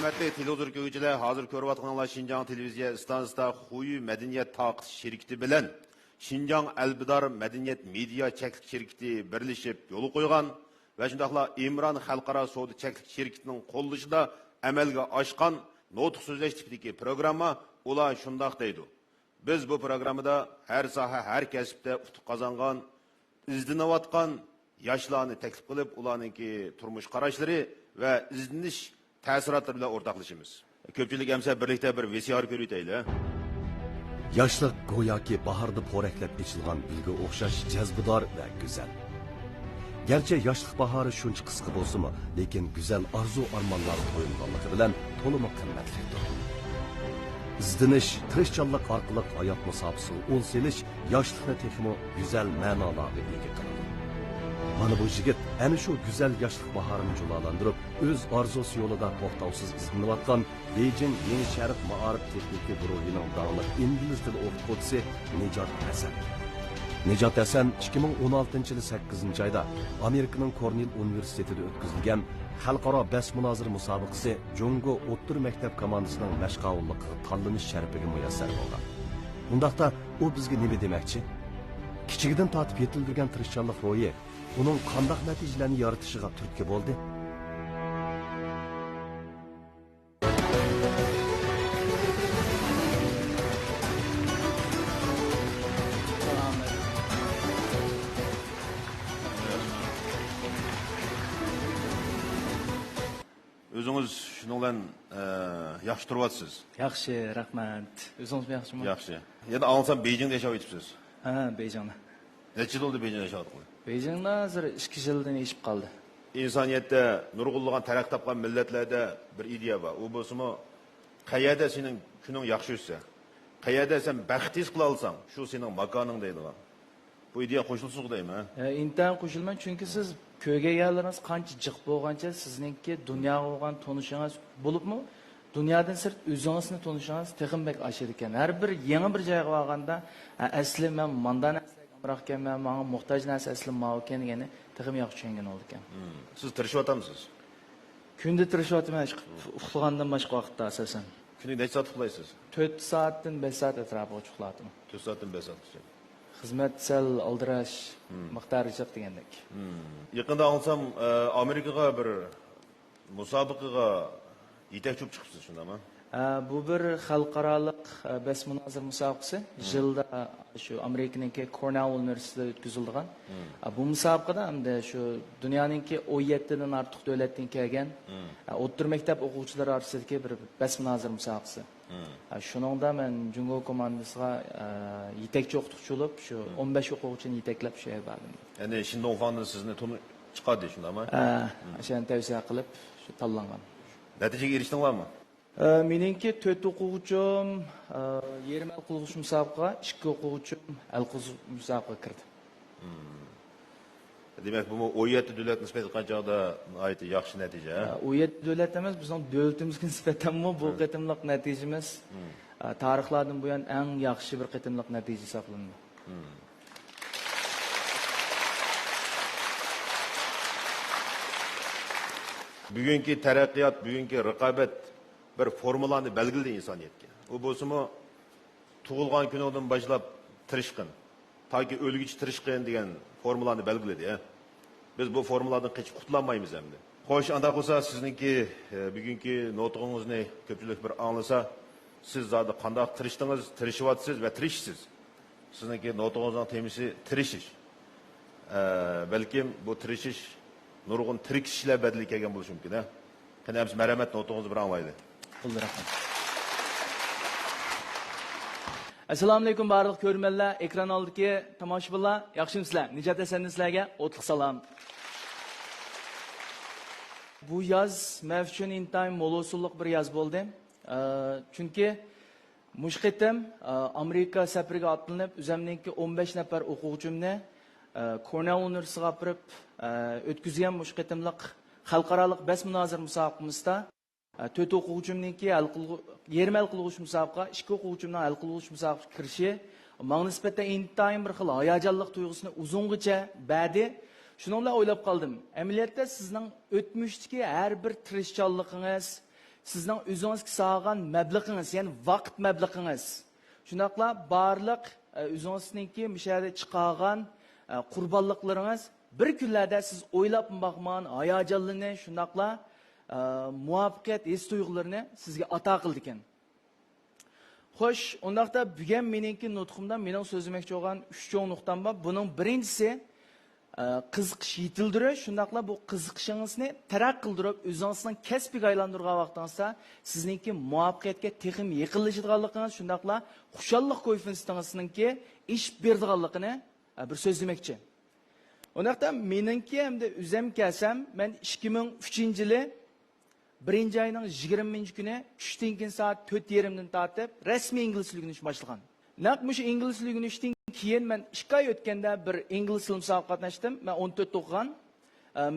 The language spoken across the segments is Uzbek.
Hürmetli televizyon görücüler, hazır görüvatkanlar Şinjan televiziya istansiyasida Xuyu Medeniyet Taqis şirketi bilen Şinjan Elbidar Medeniyet Media Çeklik şirketi birleşip yolu koygan ve şundaqla İmran Xalqaro Savdo Çeklik şirketinin qo'llashida amalga oshgan notiq so'zlash tipidagi programma ular shundoq deydi. Biz bu programmada her soha, her kasbda utuq qozongan, izlanayotgan yoshlarni taklif qilib, ularning turmush qarashlari va izlanish ta'sirotlar bilan o'rtoqlashamiz. Ko'pchilik hamsa birlikda bir VCR ko'raylik. Yoshlik go'yoki bahorda po'raklab ichilgan gulga o'xshash jazbidor va go'zal. Gerçi yoshlik bahori shuncha qisqa bo'lsa-mu, lekin go'zal arzu-armonlar to'yilganligi bilan to'liq qimmatlidir. İzdinish, tirishchanlik orqali hayot musofasini o'l selish yoshlikni texmo go'zal ma'nolarga ega qiladi. Mana bu yigit ana shu go'zal yoshlik bahorini julalantirib, o'z orzusi yo'lida to'xtovsiz izlanayotgan Beijing Yeni Sharq ma'arif texnika guruhining davlat ingliz tili o'qituvchisi Nijot Hasan. Nijot Hasan 2016 yılı 8 ayda Amerika'nın Cornell Üniversitesi'de ötküzülgen xalqaro bas munozir musobaqasi Jungo o'ttir maktab komandasining mashg'ulotligiga tanlanish sharafiga muyassar bo'lgan. Bundaqda u bizga nima demoqchi? Kichigidan tortib yetildirgan tirishchanlik ro'yi uning qanday natijalarni yoritishiga turtki bo'ldi. O'zingiz shundan bilan yaxshi turyapsiz. Yaxshi, rahmat. O'zingiz yaxshimi? Yaxshi. Yana alsam Beijingda yashab o'tibsiz. Ha, Beijingda. Necha yil bo'ldi Beijingda yashayotgan? Beijingda hozir 2 yildan eshib qoldi. İnsaniyatda nurg'unlagan taraq topgan millatlarda bir ideya bor. U bo'lsa-mu, qayerda sening kuning yaxshi o'tsa, qayerda sen baxt his qila olsang, shu sening makoning deydilar. Bu ideya qo'shilsiz deyman. Intayin qo'shilman, chunki siz köyge yerleriniz qancha jiq bo'lgancha sizningki dunyoga bo'lgan tonishingiz bo'libmi? Dunyodan sirt o'zingizni tonishingiz texim bek oshir ekan. Har bir yangi bir joyga borganda, asli men mandan asliga ekanman, menga muhtoj narsa asli men ekan degani texim yaxshi tushungan oldi ekan. Siz tirishyapsizmi? Kunda tirishyapman, uxlagandan boshqa vaqtda asosan. Kuniga necha soat uxlaysiz? 4 soatdan 5 soat atrofida uxladim. 4 soatdan 5 soat. Xizmat sal aldirash miqdori jiq degandek. Yaqinda olsam Amerikaga bir musobaqaga yetakchi bo'lib chiqibsiz, shundami? Bu bir xalqaroliq bas munozir musobaqasi. Yilda shu Amerikaningki Cornell Üniversitesida o'tkazilgan. Bu musobaqada hamda shu dunyoninki 17 dan ortiq davlatdan kelgan o'ttir maktab o'quvchilari orasidagi bir bas munozir musobaqasi. Shuningda men Jungo komandasiga yetakchi o'qituvchi bo'lib, shu 15 o'quvchini yetaklab shu yerga bordim. Ya'ni shundan o'qanda sizni to'ni chiqadi, shundami? O'shani tavsiya qilib shu tanlangan. Natijaga erishdinglarmi? Meningki 4 o'quvchim yarim al qilg'ish musobaqaga, 2 o'quvchim al qilg'ish musobaqaga kirdi. Demak, bu 17 davlat nisbatan qanchada aytdi yaxshi natija. 17 davlat emas, bizning davlatimizga nisbatan bu qatimliq natijamiz tarixlardan buyon eng yaxshi bir qatimliq natija hisoblanadi. Bugungi taraqqiyot, bugungi raqobat bir formulani belgiladi insoniyatga. U bo'lsa-mu tug'ilgan kunidan boshlab tirishqin, toki o'lguncha tirishqin degan formulani belgiladi. Biz bu formuladan qochib qutulolmaymiz endi. Xo'sh, anda bo'lsa sizningki bugungi nutqingizni ko'pchilik bir anglasa, siz zodi qanday tirishdingiz, tirishyapsiz va tirishsiz. Sizningki nutqingizning temisi tirishish. Balkim bu tirishish nurg'un tirikishlar badali kelgan bo'lishi mumkin. Qani biz marhamat nutqingizni bir anglaylik. Assalomu alaykum barliq ko'rmanlar, ekran oldidagi tomoshabinlar, yaxshimisizlar? Nijot Hasan sizlarga o'tliq salom. Bu yoz men uchun intayin mo'losulliq bir yoz bo'ldi. Chunki mushqitim Amerika safariga otlanib, o'zimningki 15 nafar o'quvchimni Cornell Üniversitesiga olib o'tkazgan mushqitimliq xalqaroliq bas munozir musobaqamizda 4 o'quvchimningki yarim al qilg'ish musobaqa, 2 o'quvchimning al qilg'ish musobaqaga kirishi menga nisbatan intayin bir xil hayajonlik tuyg'usini uzungacha berdi. Shuni o'ylab qoldim. Amaliyotda sizning o'tmishdagi har bir tirishchanligingiz, sizning o'zingizga sog'gan mablag'ingiz, ya'ni vaqt mablag'ingiz. Shundaqla barliq o'zingizningki mishada chiqargan qurbonliklaringiz bir kunlarda siz o'ylab boqman, hayajonlanib, shundaqla muvaffaqiyat his tuyg'ularini sizga ato qildi ekan. Xo'sh, undaqda bugun meningki nutqimda mening so'zlamoqchi bo'lgan 3 cho'ng nuqtam bor. Buning birinchisi qiziqish yetildirish, shundaqla bu qiziqishingizni taraq qildirib, o'zingizning kasbiga aylantirgan vaqtingizda sizningki muvaffaqiyatga texim yaqinlashadiganligingiz, shundaqla xushallik ko'yfinstingizninki ish berdiganligini bir so'zlamoqchi. Undaqda meningki hamda o'zim kelsam, men 2003-yili 1-oyning 20-kuni tushdan keyin soat 4:30dan tortib rasmiy ingliz tilini o'rganishni boshlagan. Naq mush ingliz tilini o'rganishdan keyin men 2 oy o'tganda bir ingliz tili musobaqasida qatnashdim. Men 14 o'qigan.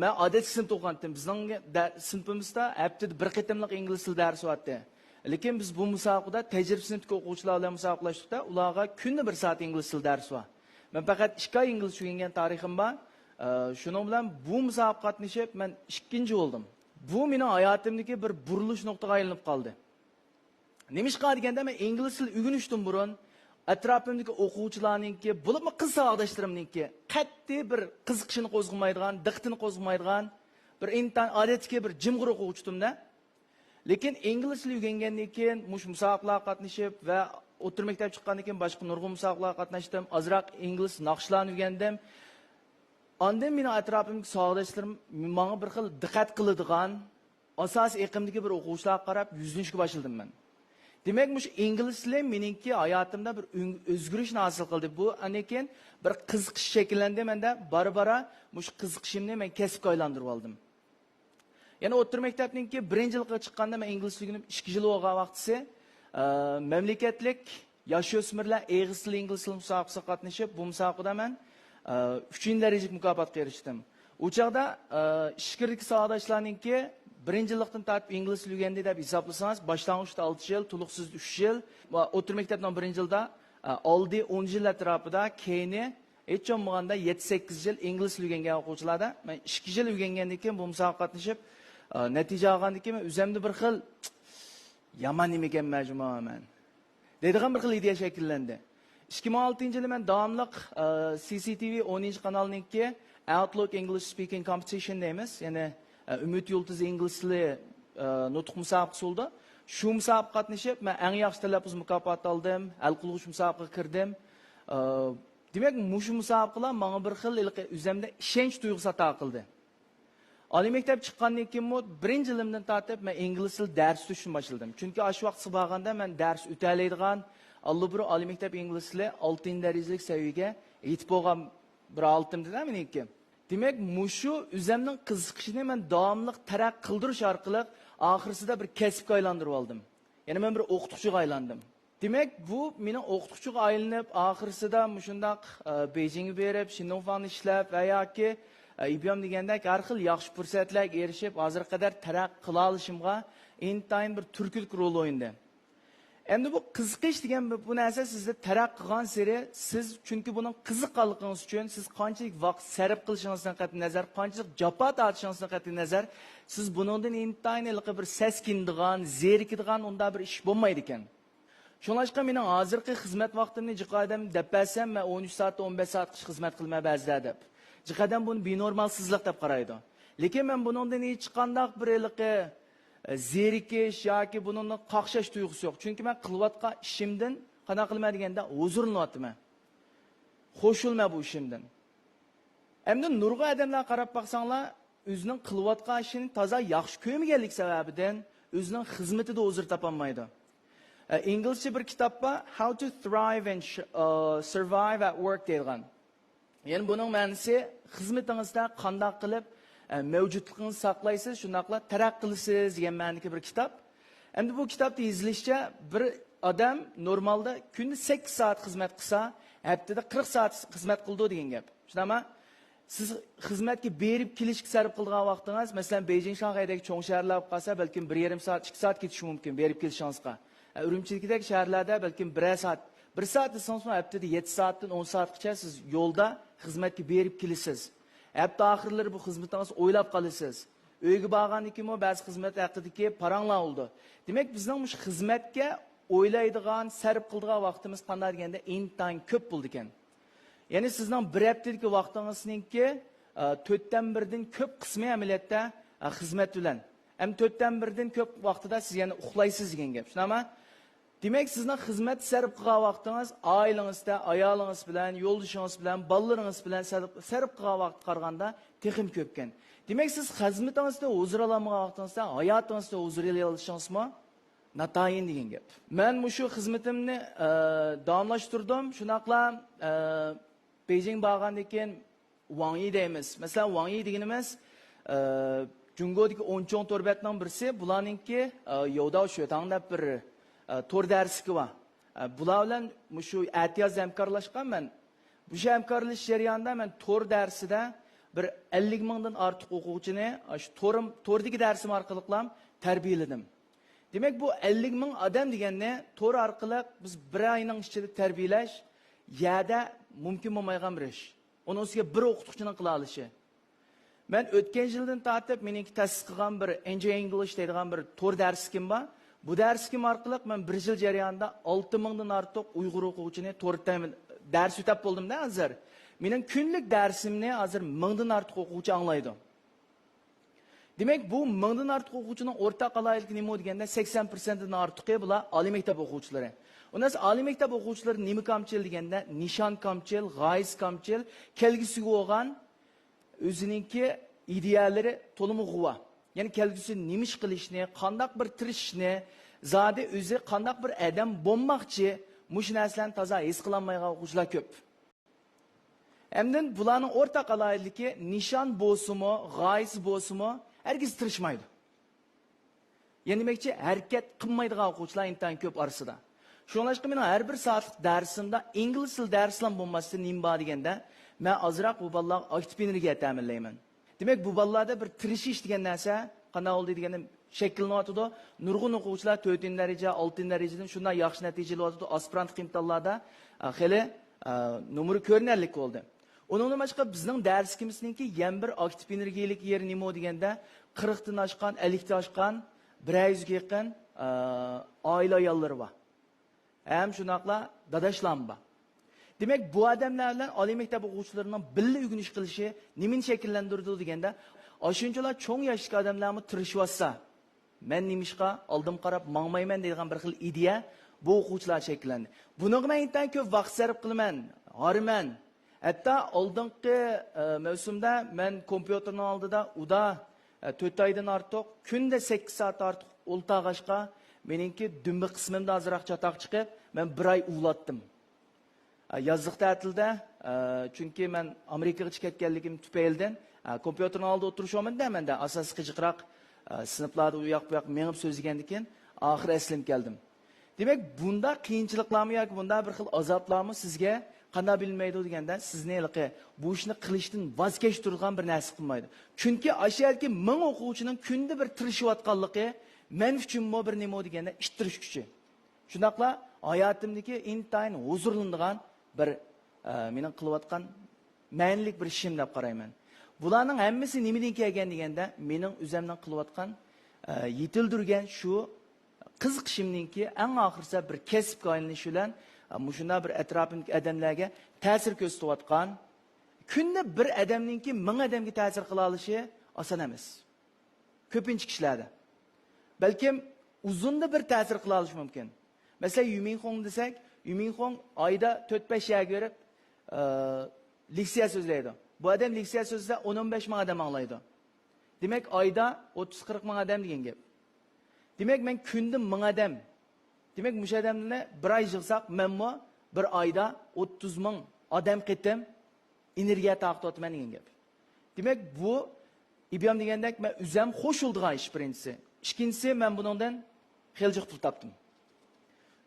Men odat sinf o'qigandim. Bizning sinfimizda haftada bir qatimliq ingliz tili darsi o'tdi. Lekin biz bu musobaqada tajriba sinfdagi o'quvchilar bilan musobaqalashdik. Ularga kunda 1 soat ingliz tili darsi bor. Men faqat 2 oy ingliz o'rgangan tarixim bor. Shuning bilan bu musobaqaga qatnashib men 2-chi bo'ldim. Bu mening hayotimdagi bir burilish nuqtaga aylanib qoldi. Nemishqa deganda men ingliz tili o'rganishdan burun atrofimdagi o'quvchilarningki, bo'libmi qiz savodoshlarimningki qat'iy bir qiziqishini qo'zg'amaydigan, diqqatini qo'zg'amaydigan bir intan odatga bir jimg'ir o'quvchitimda. Lekin ingliz tili o'rgangandan keyin mush musobaqalarga qatnashib va o'rta maktab chiqqandan keyin boshqa nurg'un musobaqalarga qatnashdim. Ozroq ingliz naqshlarni o'rgandim. Ondan meni atrofimdagi savodoshlarim menga bir xil diqqat qiladigan asosiy eqimdagi bir o'quvchilarga qarab yuzlanishga boshladim men. Demek mush ingliz tili meningki hayotimda bir o'zgarishni hosil qildi. Bu anikin bir qiziqish shakllandi menda. Bara mush qiziqishimni men kasbga aylantirib oldim. Yana o'rta maktabningki 1-yilga chiqqanda men ingliz tilini 2 yil o'qigan vaqtisi mamlakatlik yosh o'smirlar eg'iz tili ingliz tili musobaqasiga qatnashib, bu musobaqada men 3-darajalik mukofotga erishdim. U chaqda ishkirlik savodoshlariningki 1-yillikdan tortib ingliz tili o'rgandi deb hisoblasangiz, boshlang'ich 6 yil, to'liqsiz 3 yil va o'rta maktabdan 1-yilda 10 yil atrofida keyini hech bo'lmaganda 7-8 yil ingliz tili o'rgangan o'quvchilarda men 2 yil o'rgangandan keyin bu musobaqaga qatnashib, natija olgandan keyin men o'zimda bir xil yomon nima ekan majmuaman deydigan bir xil ideya shakllandi. 2006-yili men davomliq CCTV 10-kanalningki Outlook English Speaking Competition deymiz, ya'ni Umid Yulduzi ingliz tili nutq musobaqasi bo'ldi. Shu musobaqaga qatnashib, men eng yaxshi talaffuz mukofoti oldim, hal qiluvchi musobaqaga kirdim. Demak, mushu musobaqalar menga bir xil o'zimda ishonch tuyg'usi ato qildi. Oliy maktab chiqqandan keyin 1-yilimdan tortib men ingliz tili dars o'tishni boshladim. Chunki shu vaqtga borganda men dars o'ta oladigan, allabur oliy maktab ingliz tili 6-darajalik saviyaga yetib bo'lgan bir oltimda meniki. Demek mushu o'zimning qiziqishini men davomli taraq qildirish orqali oxirsida bir kasbga aylantirib oldim. Ya'ni men bir o'qituvchiga aylandim. Demek bu mening o'qituvchiga aylanib, oxirsida mushundaq Beijingga berib, Shinongfan ishlab va yoki IBM degandek har xil yaxshi fursatlarga erishib, hozir qadar taraq qila olishimga intayin bir turkilik rol o'ynadi. Endi bu qiziqish degan bu narsa sizda taraq qilgan sari siz chunki buning qiziqqanligingiz uchun siz qanchalik vaqt sarf qilishingizdan qat'iy nazar, qanchalik jafo tortishingizdan qat'iy nazar, siz buningdan intayinlik bir saskindigan, zerikdigan unda bir ish bo'lmaydi ekan. Shunlashqa mening hozirgi xizmat vaqtimni jiqadam depasam men 13 soat 15 soat xizmat qilmay ba'zida deb. Jiqadam buni benormalsizlik deb qaraydi. Lekin men buningdan hech qanday bir zerikish yoki buningni qaqshash tuyg'usi yo'q. Chunki men qilayotgan ishimdan qana qilma deganda huzurlanyapman. Xo'shilma bu ishimdan. Endi nurg'a odamlar qarab baqsanglar, o'zining qilayotgan ishini toza yaxshi ko'rmaganlik sababidan o'zining xizmatida huzur topolmaydi. İngilizce bir kitapta How to Thrive and Survive at Work deyilgan. Yani bunun ma'nosi xizmatingizda qanday qilib mavjudligingizni saqlaysiz, shunaqla taraqqiy qilasiz degan ma'nodagi bir kitap. Endi bu kitobda yozilishicha bir odam normalda kunda 8 soat xizmat qilsa, haftada 40 soat xizmat qildi degan gap. Shunama siz xizmatga berib kelishga sarf qilgan vaqtingiz, masalan, Beijing, Shanxaydagi cho'ng shaharlar qolsa, balkim 1,5 soat, 2 soat ketishi mumkin berib kelishingizga. Urumchidagi shaharlarda balkim 1 soat, 1 soat desangiz, haftada 7 soatdan 10 soatgacha siz yo'lda xizmatga berib kelasiz. Hafta oxirlari bu xizmatingizni o'ylab qolasiz. Uyga borgandan keyin ba'zi xizmat haqidagi paranglar oldi. Demak, bizning mush xizmatga o'ylaydigan, sarf qiladigan vaqtimiz qanday deganda intayin ko'p bo'ldi ekan. Ya'ni sizning bir haftalik vaqtingizningki 4dan 1dan ko'p qismi amaliyotda xizmat bilan. Ham 4dan 1dan ko'p vaqtida siz yana uxlaysiz degan gap. Shunami? Demak, sizning xizmat sarf qilgan vaqtingiz oilangizda, ayolingiz bilan, yo'ldoshingiz bilan, bolalaringiz bilan sarf qilgan vaqt qaraganda texim ko'p ekan. Demak, siz xizmatingizda huzur olamagan vaqtingizda hayotingizda huzur olishingizmi? Natayin degan gap. Men mushu xizmatimni davomlashtirdim. Shunaqla Beijing borgandan keyin Wang Yi deymiz. Masalan, Wang Yi deganimiz Jungodagi 10 cho'ng to'rbatning birisi, bularningki Yo'dao Shuetang deb bir to'r darsi var. Bular bilan mushu atiyaz hamkorlashgan men. Bu hamkorlash jarayonida men to'r darsida bir 50 mingdan ortiq o'quvchini shu to'rdagi darsim orqali tarbiyaladim. Demak, bu 50 ming odam deganda to'r orqali biz bir oyning ichida tarbiyalash yada mumkin bo'lmagan bir ish. Uni o'ziga bir o'qituvchining qila olishi. Men o'tgan yildan tortib meniki ta'sis qilgan bir Enjoy English deydigan bir to'r darsi kim bor. Bu darskim orqali men bir yil jarayonida 6 mingdan ortiq Uyg'ur o'quvchini to'rtta dars o'tab bo'ldim-da hozir. Mening kunlik darsimni hozir 1000dan ortiq o'quvchi anglaydi. Demak, bu 1000dan ortiq o'quvchining o'rtaq aloyiqligi nima deganda 80%dan ortiqi bular oliy maktab o'quvchilari. Undan oliy maktab o'quvchilari nima kamchil deganda nishon kamchil, g'oyiz kamchil, kelgusiga bo'lgan o'zininki idealari to'liq g'uva. Yani kelgusi nimish qilishni, qandaq bir tirishishni, zodi o'zi qandaq bir odam bo'lmoqchi, mush narsalarni toza his qilolmaygan o'quvchilar ko'p. Hamdan bularning o'rtaq aloyiqligi nishon bo'lsimi, g'oyiz bo'lsimi, hargiz tirishmaydi. Yani demakchi, harakat qilmaydigan o'quvchilar intayin ko'p orasida. Shuningdek, men har bir soatlik darsimda ingliz tili darslar bo'lmasdan nima bor deganda, men ozroq bu bolalar aktiv energiya ta'minlayman. Demak, bu bolalarda bir tirishish degan narsa qanday bo'ldi deganda shakllanyotdi. Nurg'un o'quvchilar 4-daraja, 6-darajadan shunday yaxshi natijalar oldi. Aspirant imtihonlarda xeli numeri ko'rinarli bo'ldi. Undan boshqa bizning darsimizninki yan bir aktiv energiyalik yeri nima deganda 40 dan oshgan, 50 dan oshgan 100 ga yaqin oila ayollari bor. Ham shunaqla dadashlar bor. Demek bu adamlar bilan oliy maktab o'quvchilarining birga o'rganish qilishi nimani shakllantirdi deganda, ashunchalar cho'ng yoshli odamlarni tirishib men nimishqa oldim qarab mangmayman degan bir xil ideya bu o'quvchilar shakllandi. Buni men intayin ko'p vaqt sarf qilaman, horiman. Hatto oldingi mavsumda men kompyuterning oldida uda 4 oydan ortiq, kunda 8 soat ortiq o'ltag'ashqa meningki dumbi qismimda azroq chatoq chiqib, men bir oy uxlatdim. Yazlık tatilde, çünkü ben Amerika'ya ketganligim tufaylidan kompyuterning oldida o'tirishim de asosiy qiziqroq sinflarda uyoq bu yoq menib so'zlagandan oxiri aslim keldim. Demak, bunda qiyinchiliklarmi yoki bunda bir xil azoblarmi sizga qanday bilmaydi deganda, sizni bu ishni qilishdan voz kechtirgan bir narsa qilmaydi. Chunki ashiyalki 1000 o'quvchining kunda bir tirishayotganligi men uchun bir nima deganda ishtirish kuchi. Shunaqla hayotimdagi intayin huzurlanadigan bir mening qilayotgan ma'nilik bir ishim deb qarayman. Bularning hammasi nimadan kelgan deganda, mening o'zimdan qilayotgan yetildirgan shu qiziqishimningki eng oxirida bir kasbga aylanish bilan mushunda bir atrofimdagi odamlarga ta'sir ko'rsatayotgan, kunda bir odamningki 1000 odamga ta'sir qila olishi oson emas. Ko'pincha kishilarda. Balkim uzunda bir ta'sir qila olish mumkin. Mesela Yuminhong desek, Yuminhong ayda 4-5 yer görüp liksiya sözleydi. Bu adam liksiya sözde 10-15 bin adam anlaydı. Demek ayda 30-40 bin adam degan gap. Demek ben künde 1000 adam. Demek muş adamlarni bir ay yığsak, men bir ayda 30 bin adam qitim energiya taqdotman degan gap. Demek bu İbiyam degandek men o'zim qo'shildigan ish birinchisi. Ikkinchisi men bundan xiljiq pul topdim.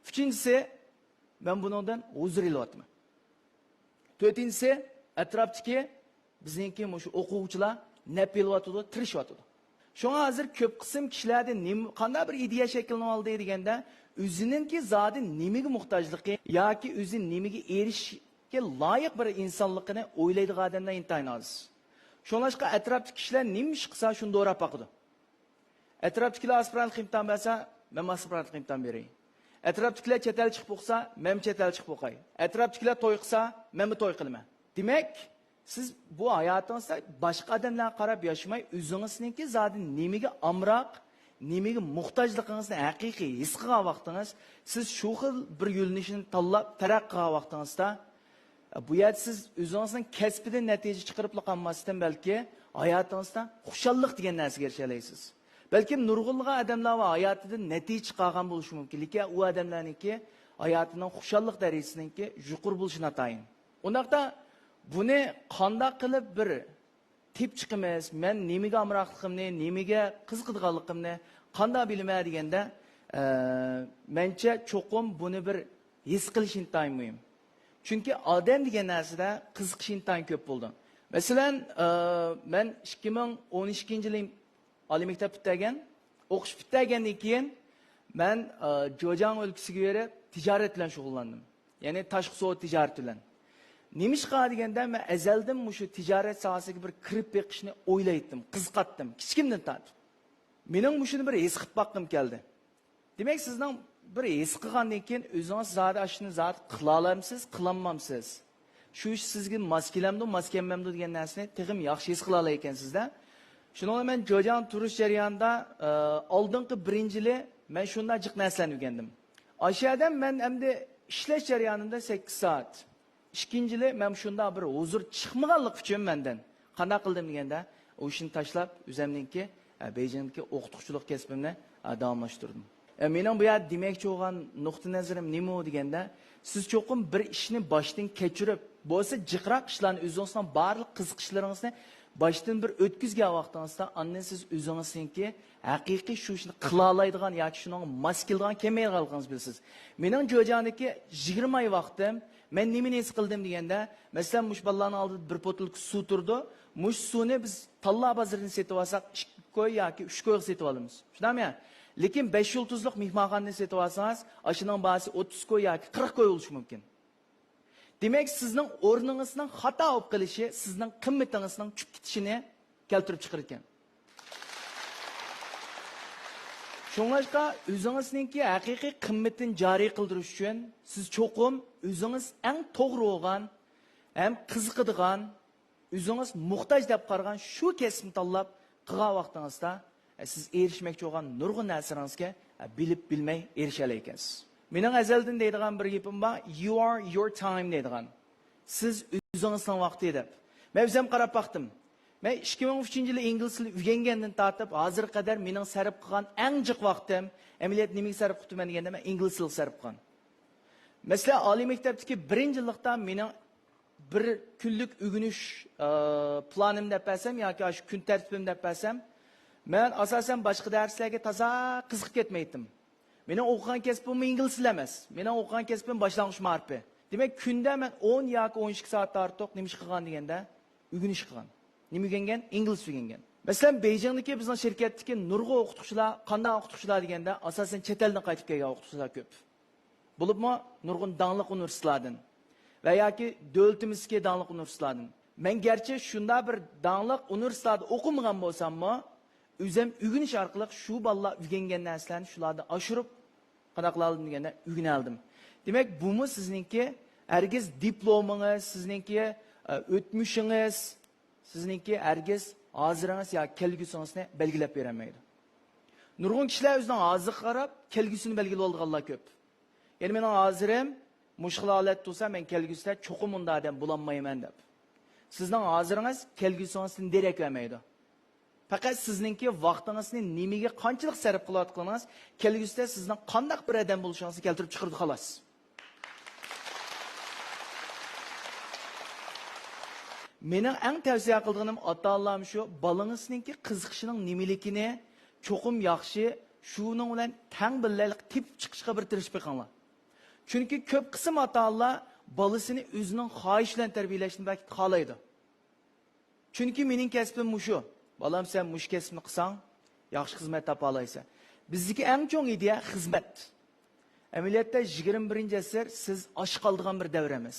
Üçüncüsü, ben bundan huzur ilyapman. To'rtinchisi, atrofdagi bizningki o'quvchilar nap elyapti, tirishyapti. Shunga hozir ko'p qism kishilarda qanday bir ideya shakllanib oldi deganda, o'ziningki zodi nimaga muhtojligi yoki o'zi nimaga erishishga loyiq bir insonligini o'ylaydigan odamlar intayin oz. Şonlaşqa atrofdagi kishilar nima ish qilsa shuni o'rab baqidi. Atrofdagilar aspirant imtihon bersa, men aspirant imtihon beray. Atrofdagilar chet el chiqib o'qisa, men chet el chiqib o'qay. Atrofdagilar to'y qilsa, men to'y qilaman. Demak, siz bu hayotingizda boshqa odamlarga qarab yashamay, o'zingizningki zodi nimaga amroq, nimaga muhtojligingizni haqiqiy his qilgan vaqtingiz, siz shu xil bir yo'lnishni tanlab taraqqiy qilgan vaqtingizda bu yer siz o'zingizning kasbidan natija chiqarib qolmasdan balki hayotingizda xushallik degan narsaga erishalaysiz. Balki nurg'unlagan odamlar va hayotidan natija chiqargan bo'lishi mumkin, lekin u odamlarningki hayotining xushallik darajasiningki yuqori bo'lishini atayin. Undaqda buni qanday qilib bir tip chiqimiz, men nimaga amroqligimni, nimaga qiziqadiganligimni qanday bilaman deganda, mencha cho'qim buni bir his qilish intayin muhim. Chunki odam degan narsada qiziqish intayin ko'p bo'ldi. Masalan, men 2012-yil oliy maktab bitirgan, o'qish bitirgandan keyin men Jo'jang o'lkasiga berib tijorat bilan shug'ullandim. Ya'ni tashqi savdo tijorati bilan. Nimishqa deganda men azaldan shu tijorat sohasiga bir kirib beqishni o'ylaydim, qiziqatdim, kichkimdan tortib. Mening shuni bir his qilib boqqim keldi. Demak, sizning bir his qilgandan keyin o'zingiz zodi ashuni zot qila olamsiz, qilolmamsiz. Shu ish sizga mos kelamdi, mos kelmamdi degan narsani tegim yaxshi his qila olar ekansizda. Shuningdek men Jo'jang turish jarayonida oldingi birinchili men shunday jiq narsalarni o'rgandim. Ashyadan men endi ishlash jarayonida 8 soat. Ikkinchili men shunda bir huzur chiqmaganlik uchun mendan qanday qildim deganda, o ishni tashlab o'zimningki Beijingdagi o'qituvchilik kasbimni davomlashtirdim. Mening bu yerda demoqchi bo'lgan nuqta nazarim nima deganda, siz cho'qim bir ishni boshdan kechirib, bo'lsa jiqroq ishlarni o'zingizning barliq qiziqishlaringizni boshdan bir o'tkazgan vaqtingizda, andan siz o'zingizningki haqiqiy shu ishni qila oladigan yoki shuning mos kelgan kelmaydiganligingizni bilasiz. Mening Jo'jangdagi 20 oy vaqtim men nimani his qildim deganda, masalan, mush bolalarning oldida bir botilka suv turdi. Mush suvni biz Talla bozoridan setib olsak, 2 koy yoki 3 koy setib olamiz. Shundaymi? Lekin 5 yulduzlik mehmonxonadan setib olsangiz, ashining bahasi 30 koy yoki 40 koy bo'lishi mumkin. Demak, sizning o'rningizning xato bo'lib qolishi, sizning qimmatingizning tushib ketishini keltirib chiqar ekan. Shuningdek, o'zingizningki haqiqiy qimmatini joriy qildirish uchun siz cho'qim o'zingiz eng to'g'ri bo'lgan, ham qiziqadigan, o'zingiz muhtoj deb qaragan shu kasbni tanlab qilgan vaqtingizda siz erishmoqchi bo'lgan nurg'un narsalarga bilib bilmay erisha olasiz. Mening azaldan deydigan bir gapim bor, you are your time deydigan. Siz o'zingizning vaqti deb. Men o'zim qarab baqdim. Men 2003-yil ingliz tilini o'rgangandan tortib, hozir qadar mening sarf qilgan eng jiq vaqtim, amaliyot nimaga sarf qildim deganda men ingliz tilini sarf qilgan. Masalan, oliy maktabdagi 1-yillikda mening bir kunlik o'rganish planim deb bilsam yoki shu kun tartibim deb bilsam, men asosan boshqa darslarga toza qiziqib ketmaydim. Mening o'qigan kasbim ingliz tili emas. Mening o'qigan kasbim boshlang'ich ma'rifi. Demak, kunda men 10 yoki 12 soat tortiq nima ish qilgan deganda, o'rganish qilgan. Nima o'rgangan? Ingliz o'rgangan. Masalan, Beijingdagi bizning shirkatdagi nurg'un o'qituvchilar, qanday o'qituvchilar deganda, asosan chet eldan qaytib kelgan o'qituvchilar ko'p. Bo'libmi nurg'un dangliq universitetlardan va yoki davlatimizga dangliq universitetlardan. Men garchi shunda bir dangliq universitetda o'qimagan bo'lsam-mo, o'zim o'rganish orqali shu bolalar o'rgangan narsalarni shularni oshirib qanaqa qildim deganda o'rganaldim. Demak, bumi sizningki hargiz diplomingiz, sizningki o'tmishingiz, sizningki hargiz hoziringiz yoki kelgusingizni belgilab bermaydi. Nurg'un kishilar o'zining hozir qarab, kelgusini belgilab olganlar ko'p. Ya'ni mening hozirim mushkul holat bo'lsa, men kelgusida cho'qim unda odam bo'lolmayman deb. Sizning hoziringiz kelgusingizni derak vermaydi. Faqat sizningki vaqtingizni nimaga qanchalik sarf qilayotganingiz kelgusida sizning qanday bir odam bo'lishingizni keltirib chiqardi xolos. Mening eng tavsiya qilganim ota-onalarga shu, bolangizningki qiziqishining nimaligini cho'qim yaxshi, shuning bilan tang birlalik tip chiqishga bir tirishib qo'yinglar. Chunki ko'p qism ota-onalar bolasini o'zining xohish bilan tarbiyalashni balki xohlaydi. Chunki mening kasbim shu. Balam sen mush kasbni qilsang, yaxshi xizmat topa olaysan. Bizdagi eng cho'ng ideya xizmat. Amaliyotda 21-asr siz osh qoldigan bir davr emas.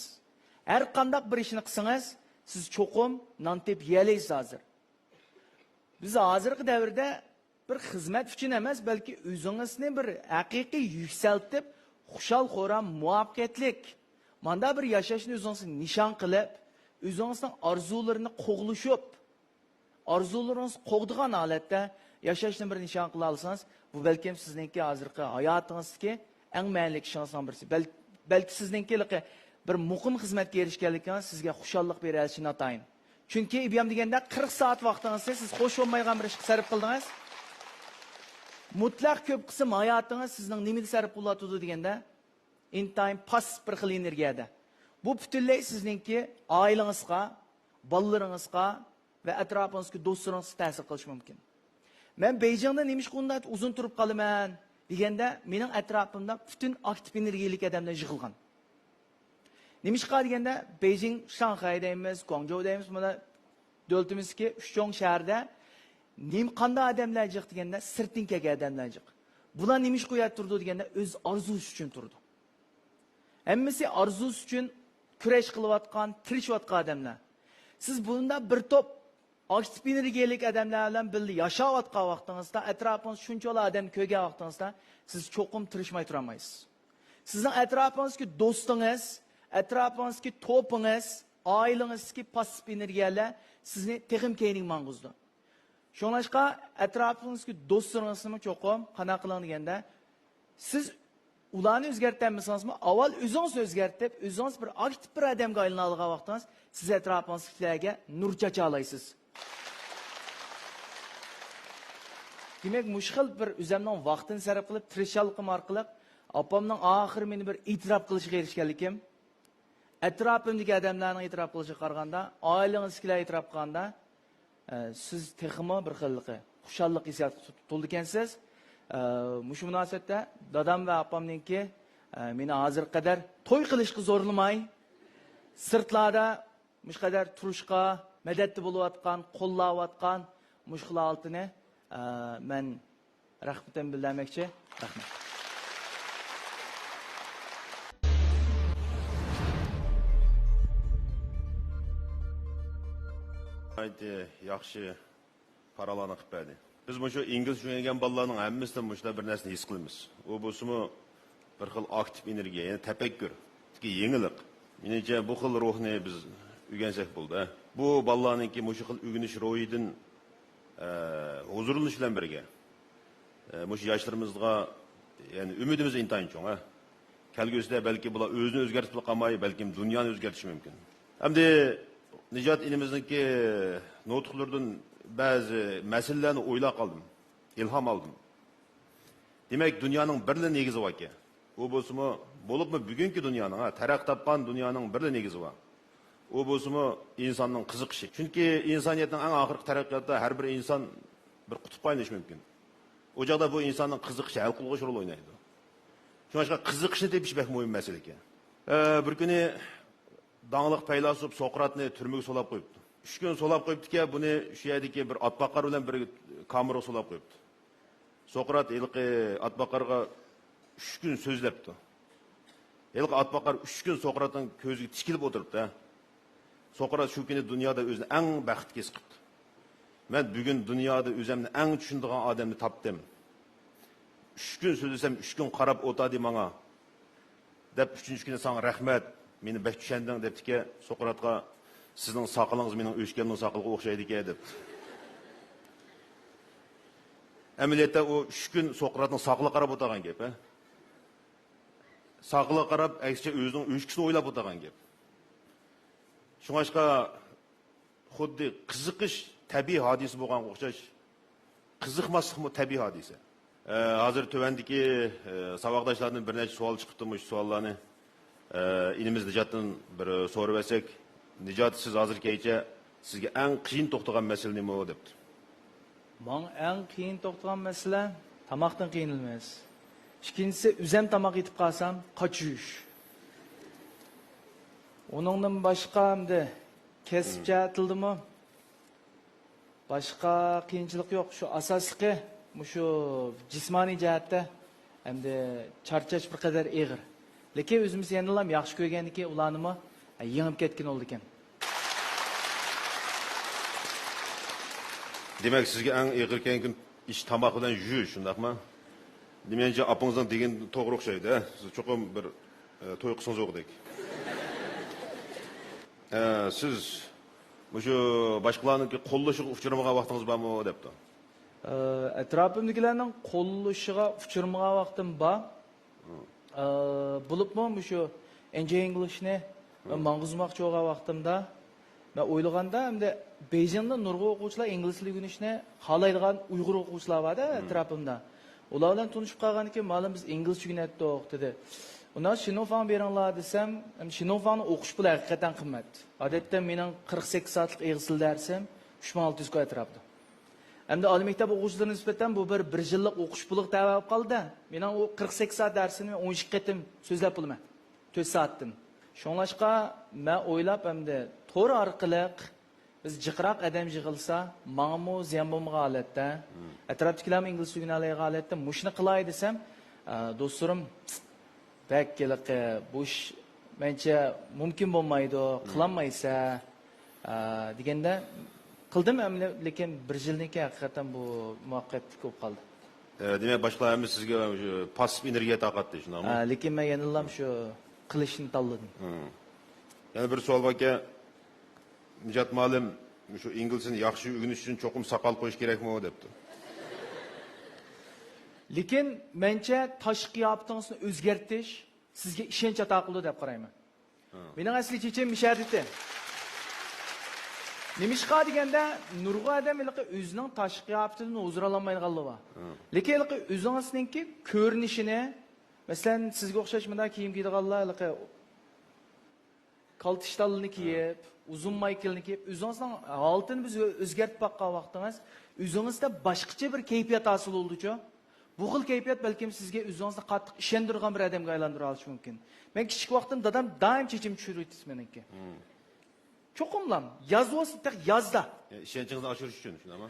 Har qanday bir ishni qilsangiz, siz cho'qim non tep yelaysiz hozir. Biz hozirgi davrda bir xizmat uchun emas, balki o'zingizni bir haqiqiy yuksaltib, xushal-xo'ram, muvaffaqiyatlik manda bir yashashni o'zingizni nishon qilib, o'zingizning orzularini qo'g'lishib, orzularingiz qo'g'digan holatda yashashni bir nishon qila olsangiz, bu balkim sizningki hozirgi hayotingizdagi eng ma'nili ishingizdan birisi. Balki sizningki bir muqim xizmatga erishganligingiz sizga xushallik berishini atayin. Chunki ibam deganda 40 soat vaqtingizni siz xo'sh bo'lmagan bir ishga sarf qildingiz. Mutlaq ko'p qism hayotingiz sizning nimaga sarf bo'layotdi deganda intayin pas bir xil energiyada. Bu butunlay sizningki oilangizga, bolalaringizga va atrofingizga do'stlaringizga ta'sir qilishi mumkin. Men Beijingda nima qilganda uzun turib qolaman deganda mening atrofimda butun aktiv energiyalik odamlar yig'ilgan. Nima deganda Beijing, Shanghai deymiz, Guangzhou deymiz, mana davlatimizga 3 cho'ng shaharda qanday odamlar jiq deganda sirtin kelgan odamlar jiq. Bular nima qo'yib turdi deganda o'z orzusi uchun turdi. Hammasi orzusi uchun kurash qilayotgan, tirishayotgan odamlar. Siz bunda bir top aktiv energiyalik odamlar bilan birga yashayotgan vaqtingizda, atrofingiz shunchalar odam ko'rgan vaqtingizda siz cho'qim tirishmay turmaysiz. Sizning atrofingizdagi do'stingiz, atrofingizdagi to'pingiz, oilangizdagi pasif energiyalar sizni texim keyning mang'uzdi. Shunlashqa atrofingizdagi do'stlaringizni cho'qim qana qiling deganda siz ularni o'zgartirmasangizmi, avval o'zingizni o'zgartirib, o'zingiz bir aktiv bir odamga aylana olgan vaqtingiz siz atrofingizdagilarga nur chacha olasiz. Demak, mushkil bir o'zimning vaqtini sarf qilib, tirishchiligim orqali opamning oxir meni bir e'tirof qilishiga erishganligim, atrofimdagi odamlarning e'tirof qilishiga qaraganda, oilangizga e'tirof qilganda siz texmo bir xillik xushallik hissiyoti to'ldi ekansiz. Shu munosabatda dadam va opamningki meni hozir qadar to'y qilishga zo'rlamay, sirtlarda mush qadar turishga madadli bo'layotgan, qo'llayotgan mushkul altini men rahmatim bildirmoqchi. Rahmat. Haydi yaxshi paralarni qilib berdi. Biz shu ingliz tushungan bolalarning hammasidan shular bir narsani his qilamiz. U bo'lsa-mu bir xil aktiv energiya, ya'ni tafakkur, yangilik. Menimcha bu xil ruhni biz o'rgansak bo'ldi. Bu bolalarningki shu xil o'rganish ruhidan huzurlanish bilan birga shu yoshlarimizga ya'ni umidimiz intayin cho'ng. Kelgusida balki bular o'zini o'zgartirib qolmay, balki dunyoni o'zgartirishi mumkin. Hamda Nicat ilimizdeki notlardan bazı meselelerini o'ylab qoldim, ilham aldım. Demek dünyanın birli negizi var ki. O bo'lsa-mu, bo'libmi bugungi dunyoning, taraq topgan dunyoning birli negizi var. O bo'lsa-mu insonning qiziqishi. Chunki insoniyatning eng oxirgi taraqqiyotida har bir inson bir qutb aylanishi mumkin. O joqda bu insonning qiziqishi hal qilg'uchi rol o'ynaydi. Shunga qiziqishni tepish bek muhim masala ekan. Bir kuni dağlıq faylasuf Sokrat'ni türmüge solap koyuptu. 3 gün solap koyuptu ki bunu şu yerdeki bir atbakar bilen bir kamera solap koyuptu. Sokrat ilki atbakarga 3 gün sözlepti. İlki atbakar 3 gün Sokrat'ın közü tikilip oturuptu. Sokrat şu günü dünyada özünü en baxtli his qildi. Ben bugün dünyada özümni en düşündüğün adamni tapdım. 3 gün sözlesem 3 gün qarab o'tadi manga. Dep 3. günü sana rahmet. Meni bek tushunding debdiki, Sokratga sizning soqilingiz mening o'shganning soqiliga o'xshaydi ekan deb. Amaliyotda o 3 kun Sokratning soqiliga qarab o'tirgan gap, Soqiliga qarab, aksicha o'zining o'shkisini o'ylab o'tirgan gap. Shunga xuddi qiziqish tabiiy hodisa bo'lgan o'xshash, qiziqmaslikmi tabiiy hodisa. Hozir tövendiki savoqdoshlardan bir necha savol chiqibdi, shu savollarni İlimiz Nicat'tan bir soru versek, Nicat siz hazır keyce sizge en qiyin to'xtagan mesele nima o debdi. Men en qiyin to'xtagan mesele tamoqdan qiyinilmas. Ikkinchisi o'zim tamoq yetib qolsam qochish. Onundan boshqa hamda kesib jatildimi? Boshqa qiyinchilik yo'q. Shu asosiy shu jismoniy jihatda hamda charchash bir qadar og'ir. Lekin o'zimiz yanalam yaxshi ko'rgandiki, ularni yengib ketgan oldi ekan. Demek sizge en eğirken gün iş tamak bilen jüy, şundakma? Demeyince apınızdan degen toğru okşaydı, he? Siz çokum bir toy kısınız okuduk. Siz şu başkalarınınki kollaşık uçurmağa vaktiniz var mı depti? Etrafımdakilarning qo'llashiga uchirmagan vaqtim bor. Bo'libmi shu Englishni mang'izmoqchi bo'lgan vaqtimda men o'ylaganda hamda Beijingda nurg'un o'quvchilar ingliz tilini o'rganishni xohlaydigan Uyg'ur o'quvchilar bor-da etrafimda. Ular bilan tanishib qolgandan keyin ma'lum biz inglizcha o'rgatdik dedi. Undan Shinofan beringlar desam, Shinofanni o'qish puli haqiqatan qimmat. Odatda mening 48 soatlik ingliz tili darsim 3600 ga atrofda. Hem de ali mektep o'quvchilarına nisbatan bu bir yillik o'qish puli talab bo'lib qoldi. Mening o 48 soat darsini 12 qatim so'zlab pulaman. 4 soatdan. Shunlashqa men o'ylab hamda to'g'ri orqali biz jiqroq adam yig'ilsa, ma'mu ziyon bo'lmagan holatda, atrofdagilar ingliz o'rganadigan holatda mushni qilay desam, do'stlarim bakkilik bu ish mencha mumkin bo'lmaydi, qilolmaysa deganda qildim lekin bir yilniki haqiqatan bu muvaffaqiyatli bo'lib qoldi. Demek başkalarımız sizge pasif energiya taqatdi, shunaqmi? Lekin men yana shu qilishni tanladim. Yani bir savol borki, Nijat muallim shu inglizini yaxshi o'rganish uchun cho'qim saqal qo'yish kerakmi debdi. Lekin mencha tashqi yaptığınızı o'zgartirish sizga ishonch ato qiladi deb qarayman. Mening asli chechim mishaditi. Nimishqa deganda nurg'a adam o'zining tashqi yaptığını o'ziraolmaydiganligi bor. Lekin o'zingizninki ko'rinishini, masalan, sizga o'xshash bunday kiyim kiydiganlar kaltishtalni kiyib, uzun maykelni kiyib, o'zingizning holatini biz o'zgartib boqqan vaqtingiz, o'zingizda boshqacha bir kayfiyat hosil bo'ldi-ku. Bu xil kayfiyat balkim sizga o'zingizni qattiq ishondirgan bir odamga aylantira olishi mumkin. Men kichik vaqtim dadam doim chechim tushirib meniki. Cho'qimlam, yozvosi yozda. İşencinizni oshirish uchun, shunaqmi?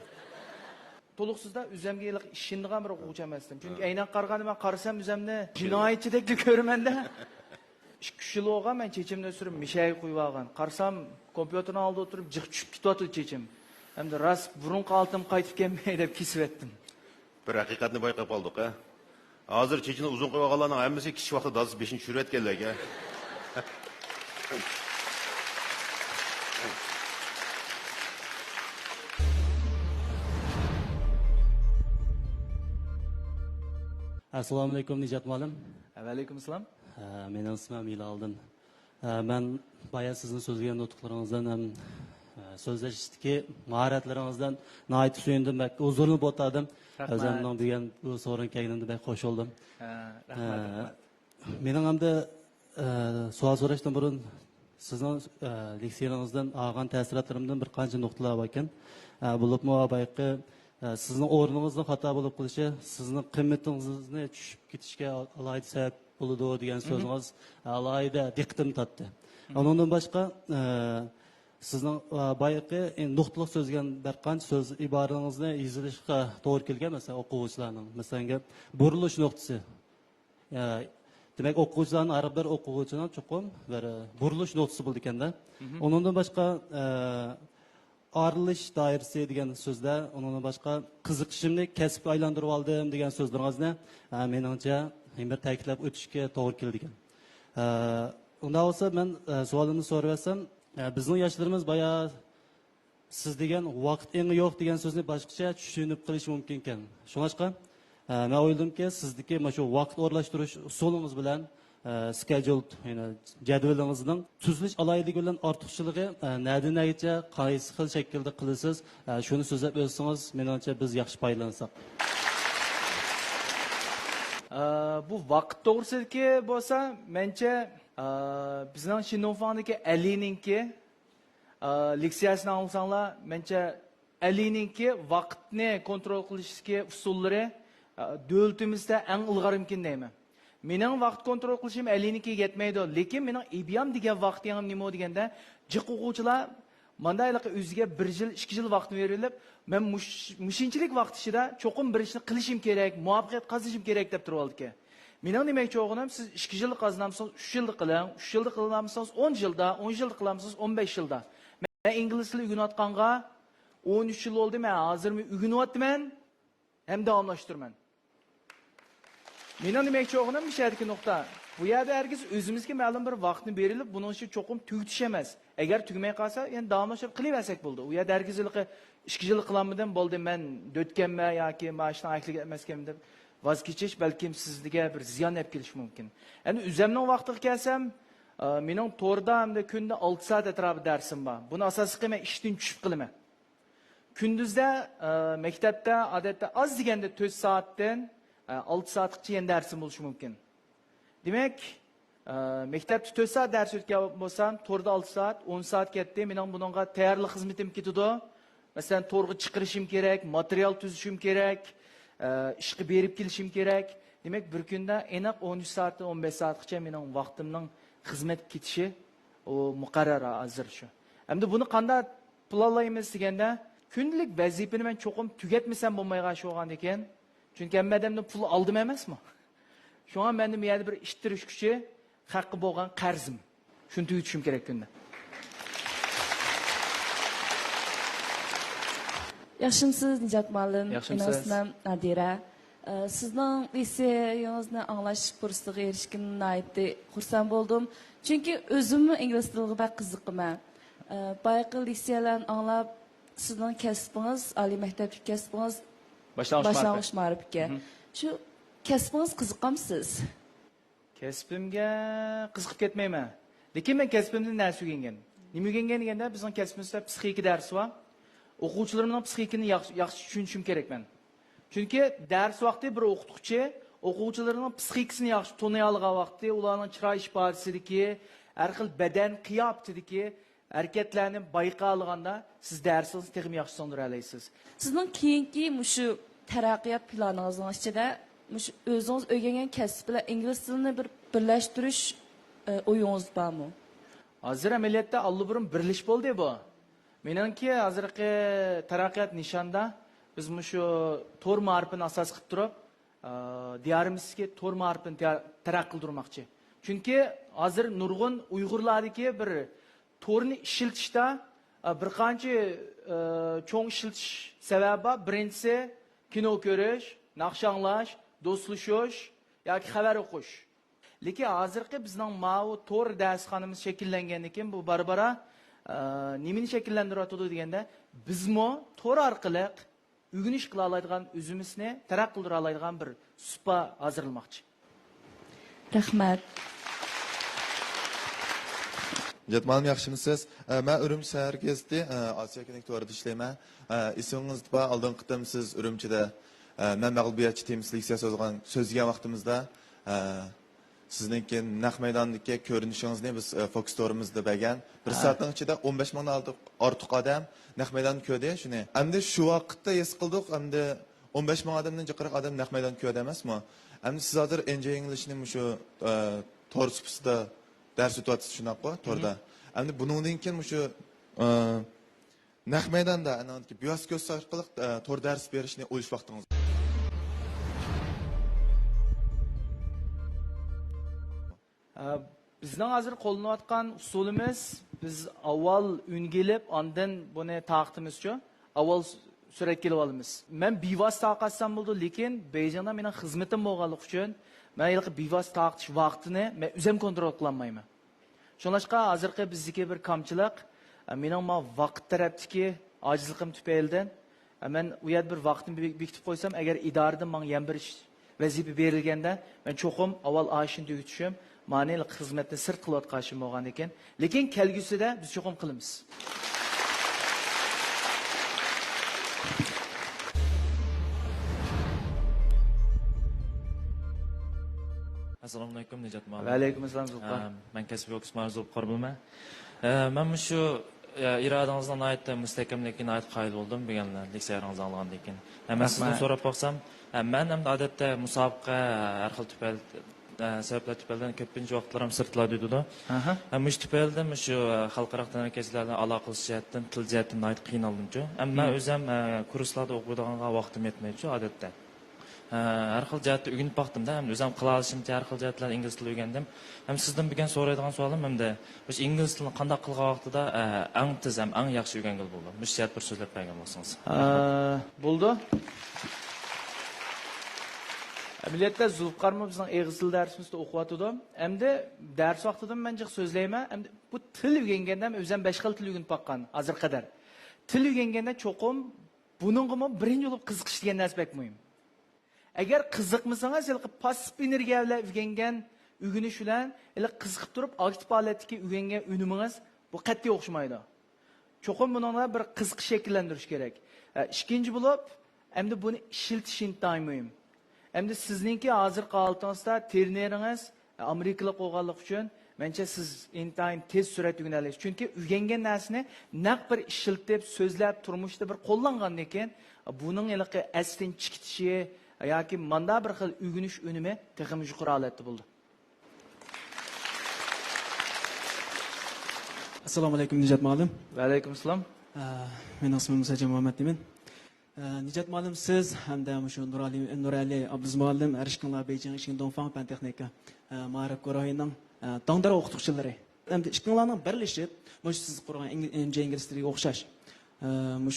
To'liqsizda o'zimga ishondigan bir o'quvchi emasdim. Chunki aynan qaraganda men qarsam o'zimni jinoyatchidek ko'raman-da. 2 yil bo'lgan men chechimni o'sirib mishay qo'yib olgan. Qarsam kompyuterni oldida o'tirib jiq tushib ketyapti chechim. Hamda ras burun qaltim qaytib kelmay deb kesib etdim. Bir haqiqatni bayqab qoldik, ha. Hozir chechini uzun qo'yib olganlarning hammasi kichik vaqtda dazisi 5-chi tushirib etganlar, ha. Assalomu alaykum Nijat muallim. Alaykum assalom. Mening ismim Miloldin. Men bayan sizning so'zlagan nutqlaringizdan ham so'zlashdiki, mahoratlaringizdan nihoyat suyundim va huzurlanib o'tirdim. O'zimning degan bu so'rin kelganimda bek qo'shildim. Rahmat. Mening hamda savol so'rashdan burun sizning leksiyalaringizdan olgan ta'sirotlarimdan bir qancha nuqtalar bor ekan. Bo'libmi bayqi sizning o'rningizning xato bo'lib qolishi, sizning qiymatingizni tushib ketishga alohida sabab bo'ladi degan so'zingiz alohida diqqatimni tortdi. Undan boshqa sizning boyaqi nuqtaliq so'zgan bir qancha so'z iborangizni yozilishga to'g'ri kelgan, masalan, o'quvchilarning, masalan, burilish nuqtasi. Demak, o'quvchilarning har bir o'quvchining cho'qim bir burilish nuqtasi bo'ldi ekanda. Undan boshqa ayrilish doirasi degan so'zda, undan boshqa qiziqishimni kasbga aylantirib oldim degan so'zlaringizni meningcha bir ta'kidlab o'tishga to'g'ri keldi ekan. Undan bo'lsa men savolimni so'rasam, bizning yoshlarimiz baya siz degan vaqt engi yo'q degan so'zni boshqacha tushunib qilish mumkin ekan. Shuningcha men o'yladimki, sizdagi mana shu vaqt o'rlashtirish usulingiz bilan scheduled, jadvalingizning tuzilish aloyihligi bilan ortiqchiligi nadigacha qaysi xil shaklda qilasiz, shuni so'zlab o'tsangiz, menimcha biz yaxshi foydalansak. Bu vaqt to'g'risidagi bo'lsa, mencha bizning Shinofandagi Alininki leksiyasini olsanglar, mencha Alininki vaqtni kontrol qilishga usullari davlatimizda eng ilg'or imkon deyman. Mening vaqt kontrol qilishim Alininki yetmaydi, lekin mening ibiyam degan vaqtim nima deganda, jiq o'quvchilar mandayliq o'ziga 1 yil, 2 yil vaqt berilib, men mushinchilik vaqt ichida cho'qim bir ishni qilishim kerak, muvaffaqiyat qozonishim kerak deb turib oldik. Mening demoqchi o'g'lim, siz 2 yil qazanamsiz, 3 yilda qiling, 3 yilda qilamsiz, 10 yilda, 10 yilda qilamsiz, 15 yilda. Men ingliz tilini o'rganayotganga 13 yıl oldu men hozir men o'rganyapman hem davomlashtirman. Mening demoqchi bo'lganim bu yerdagi nuqta. Bu yerda herkes o'zimizga ma'lum bir vaqtni berilib, buning uchun cho'qim tugutish emas. Agar tugmay qolsa, endi davomlashtirib qilaversak bo'ldi. U yerda herkes 2 yil qilamandan bo'ldi, men o'tganman yoki mashina aytlik emaskan deb vaz kechish balkim sizga bir ziyon olib kelishi mumkin. Endi o'zimning vaqtiga kelsam, mening to'rda hamda kunda 6 soat atrofida darsim bor. Buni asosiy men ishdan tushib qilaman. Kunduzda maktabda odatda oz deganda 4 soatdan 6 soatgacha yana darsim bo'lishi mumkin. Demak, maktabda 4 soat dars o'tgan bo'lsam, to'rda 6 soat, 10 soat ketdi. Mening buningga tayyorlik xizmatim ketadi. Masalan, to'rga chiqarishim kerak, material tuzishim kerak, ishga berib kelishim kerak. Demak, bir kunda aniq 13 soatdan 15 soatgacha mening vaqtimning xizmat ketishi o muqarrar hozir shu. Endi buni qanday planlaymiz deganda, kundalik vazifani men cho'qim tugatmasam bo'lmaygan shu bo'lgan ekan. Chunki hammadan pul oldim emasmi? Şuna mende bir yerde bir ishtirish kuchi haqqi bo'lgan qarzim. Shuni tugatishim kerak kunda. Yaxshimisiz Nijat Ma'lim? Yaxshimisiz. Ismim Nadira. Sizning liseyangizni anglash fursatiga erishganimdan aytdi. Xursand bo'ldim. Chunki o'zimni ingliz tiliga qiziqaman. Bayqi liseyalarni anglab, sizning kasbingiz, oliy maktabdagi kasbingiz boshlang'ich ma'rifatga. Shu kasbingiz qiziqamsiz? Kasbimga qiziqib ketmayman. Lekin men kasbimdan narsa o'rgangan. Nima o'rgangan deganda, bizning kasbimizda psixika darsi bor. O'quvchilarimning psixikasini yaxshi tushunishim kerak men. Chunki dars vaqti bir o'qituvchi o'quvchilarning psixikasini yaxshi tanay olgan vaqti, ularning chiroy ifodasidagi, har xil badan qiyofatidagi harakatlarni bayqa olganda siz darsingizni texnik yaxshi tushundira olasiz. Sizning keyingi shu taraqqiyot planingizning ichida o'zingiz o'rgangan kasb bilan ingliz tilini bir birlashtirish o'yingiz bormi? Hozir amaliyotda allburun birlish bo'ldi bu. Meningki hozirgi taraqqiyot nishonda biz shu to'r ma'rifini asos qilib turib, diyorimizga to'r ma'rifini taraqqiy qildirmoqchi. Chunki hozir nurg'un Uyg'urlardagi bir to'rni ishlatishda bir qancha cho'ng ishlatish sababi birinchisi kino ko'rish, naqshanglash, do'stlashish yoki xabar o'qish. Lekin hozirgi bizning ma'u to'r darsxonamiz shakllangandan keyin bu barbara nimani shakllantiryapti deganda, bizmo to'r orqali o'rganish qila oladigan, o'zimizni taraqqiy qildira oladigan bir supa hozirlamoqchi. Rahmat. Nijat Ma'lim, yaxshimisiz? Men Urumchi shahar gazetida Osiyo konnektorida ishlayman. Esingiz bor, oldin qitim siz Urumchida men mag'lubiyatchi temsillik so'zgan so'zgan vaqtimizda sizningki naq maydondagi ko'rinishingizni biz Fox Store'imizda bergan. Bir soatning ichida 15 mingdan ortiq odam naq maydonni ko'rdi shuni. Endi shu vaqtda his qildik, endi 15 ming odamdan jiqiriq odam naq maydonni ko'rdi emasmi? Endi siz hozir enjoy English'ni shu to'r supsida dars o'tyapsiz shunaqmi to'rda. Endi buningdan keyin shu naq maydonda anaqaki biyos ko'z orqali to'r dars berishni o'ylash vaqtingiz. Bizning hozir qo'llanayotgan usulimiz, biz avval ungelib, ondan buni taqtimizcha, avval suratga olamiz. Men bevos taqatsam bo'ldi, lekin Beijingda mening xizmatim bo'lganligi uchun men ilk bevos taqtish vaqtini men o'zim kontrol qila olmayman. Shunlashqa hozirgi bizdagi bir kamchilik, mening vaqt tarafdagi ojizligim tufaylidan men u yer bir vaqtni bekitib qo'ysam, agar idoradan menga yan bir vazifa berilganda, men cho'qim avval ashini tugatishim, ma'noli xizmatni sir qilayotganishim bo'lgan ekan, lekin kelgusida biz cho'qim qilamiz. Assalomu alaykum Nijat Ma'lim. Va alaykum assalom Zulqar. Men kasbiy o'qituvchi Zulqar bo'laman. Men shu irodangizdan aytdi mustahkamlikni aytib qoyil bo'ldim deganlar leksiyalarni olgandan keyin. Men sizdan so'rab boqsam, men ham odatda musobaqa har xil tufayli sabablar tufaylidan ko'pincha vaqtlarim sirtlarda yurdi. Mush tufaylidan shu xalqaro harakatlardan aloqali jihatdan, til jihatdan aytib qiynaldim-ku. Men o'zim kurslarda o'qiydigan vaqtim yetmaydi odatda. har xil jihatda o'rganib boqdimda, ham o'zim qila olishimcha har xil jihatlar ingliz tilini o'rgandim. Ham sizdan bugun so'raydigan savolim hamda o'sha ingliz tilini qanday qilgan vaqtida eng tez ham eng yaxshi o'rgangan bo'ldi. Mush jihat bir so'zlab bergan bo'lsangiz. Bo'ldi. Biletdə Zulqarmı bizning Eğiz til dərsimizdə oxuyatdı. Əmdə dərs vaxtında məncə sözləyimə, əmdə bu til öyrəngəndə özüm 5 xil til öyrənib baxqan hazır qədər. Til öyrəngəndə çoxum bununğımı birinci olub qiziqish degan narsa bək mühim. Əgər qiziqmısanız, elə passif energiya ilə öyrəngən öyrəniş bilan elə qiziqib turub aktiv halətdəki öyrəngən ünümünüz bu qəti oxşamaydı. Çoxum bununla bir qiziqish şəkillendiriş kerak. İkinci olub, əmdə bunu işiltiş intayı mühim. Əmdə sizninki hazır qaltınızda terneriniz Amerikalı qoğanlıq üçün məncə siz intayın tez sürət öyrənəlisiniz. Çünki öyrənən nərsini naq bir işiltib, sözləb, turmuşda bir qo'llanğan ekan, bunun elə ki əstin çıxışı yoki manda bir xil öyrəniş önümü texnik yuqori holatda bo'ldi. Assalomu alaykum Nijat muallim. Va alaykum assalom. Men ismim Musajon Muhammad deyman. Nijat muallim siz hamda shu Nurali Abduz muallim Erishkinlar Beijing Shin Dongfang Pan Texnika Ma'rif Guruhining tongdar o'qituvchilari. Hamda ishqinlarning birlashib, siz qurgan ingliz tiliga o'xshash